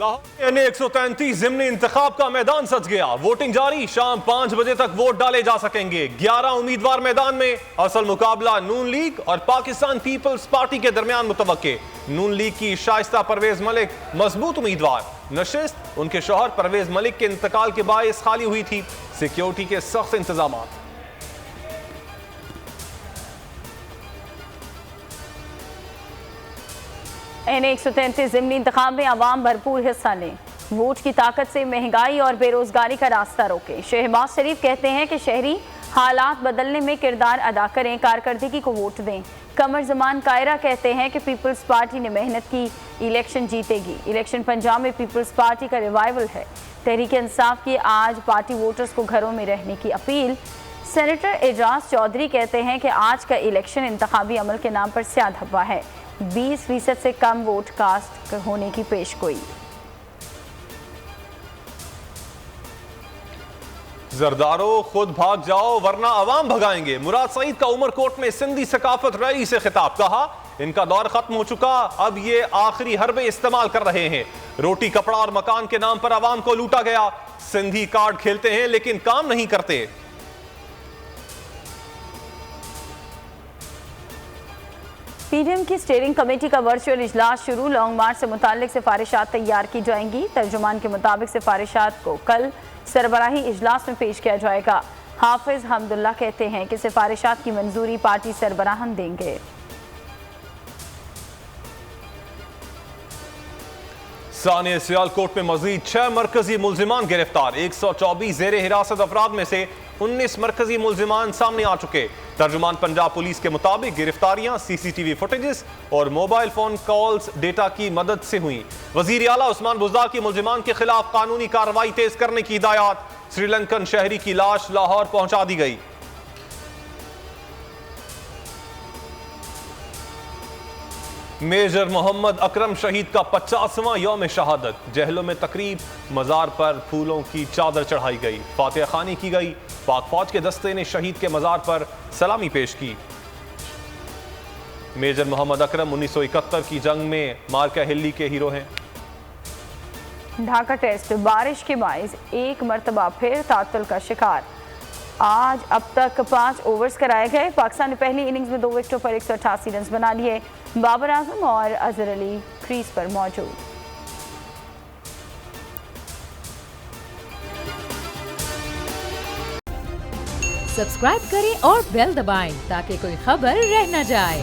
लाहौर में 133 ज़िमनी इंतखाब का मैदान सज गया। वोटिंग जारी, शाम 5 बजे तक वोट डाले जा सकेंगे। 11 उम्मीदवार मैदान में। असल मुकाबला नून लीग और पाकिस्तान पीपल्स पार्टी के दरमियान मुतवक्के। नून लीग की शाइस्ता परवेज मलिक मजबूत उम्मीदवार। नशिस्त उनके शौहर परवेज मलिक के इंतकाल के बायस खाली हुई थी। सिक्योरिटी के सख्त इंतजाम। N133 ज़िमनी इंतखाब में आवाम भरपूर हिस्सा लें। वोट की ताकत से महंगाई और बेरोजगारी का रास्ता रोकें। शहबाज शरीफ कहते हैं कि शहरी हालात बदलने में किरदार अदा करें, कारकर्दगी को वोट दें। कमर जमान कायरा कहते हैं कि पीपल्स पार्टी ने मेहनत की, इलेक्शन जीतेगी। इलेक्शन पंजाब में पीपल्स पार्टी का रिवाइवल है। तहरीक इंसाफ की आज पार्टी वोटर्स को घरों में रहने की अपील। सेनेटर एजाज चौधरी कहते हैं कि आज का इलेक्शन इंतखाबी अमल के नाम पर स्याह धब्बा है। 20% से कम वोट कास्ट होने की पेशगोई। जरदारो खुद भाग जाओ वरना अवाम भगाएंगे। मुराद सईद का उमरकोट में सिंधी सकाफत रई से खिताब। कहा इनका दौर खत्म हो चुका, अब ये आखिरी हरबे इस्तेमाल कर रहे हैं। रोटी कपड़ा और मकान के नाम पर अवाम को लूटा गया। सिंधी कार्ड खेलते हैं लेकिन काम नहीं करते। पीडीएम की स्टीयरिंग कमेटी का वर्चुअल इजलास शुरू। लॉन्ग मार्च से मुताल्लिक सिफारिशात तैयार की जाएंगी। तर्जुमान के मुताबिक सिफारिशात को कल सरबराही इजलास में पेश किया जाएगा। हाफिज हमदुल्ला कहते हैं कि सिफारिशात की मंजूरी पार्टी सरबराहन देंगे। सानिया सियालकोट में मजीद 6 मरकजी मुल्जिमान गिरफ्तार। 124 जेर हिरासत अफराद में से 19 मरकजी मुल्जिमान सामने आ चुके। तर्जुमान पंजाब पुलिस के मुताबिक गिरफ्तारियां सीसीटीवी फुटेजेस और मोबाइल फोन कॉल्स डेटा की मदद से हुई। वजीर आला उस्मान बुज़दार की मुल्जिमान के खिलाफ कानूनी कार्रवाई तेज करने की हिदायत। श्रीलंकन शहरी की लाश लाहौर पहुंचा दी गई। मेजर मोहम्मद अकरम शहीद का 50वां यौम शहादत। जहलों में तकरीब, मज़ार पर फूलों की चादर चढ़ाई गई, फातिहा खानी की गई। पाक फौज के दस्ते ने शहीद के मज़ार पर सलामी पेश की। मेजर मोहम्मद अकरम 1971 की जंग में मार्का हिल्ली के हीरो हैं। ढाका टेस्ट बारिश के बायस एक मरतबा फिर तातुल का शिकार। आज अब तक 5 ओवर्स कराए गए। पाकिस्तान ने पहली इनिंग्स में 2 विकेटों पर 188 रन बना लिए। बाबर आजम और अजहर अली क्रीज पर मौजूद। सब्सक्राइब करें और बेल दबाएं ताकि कोई खबर रह न जाए।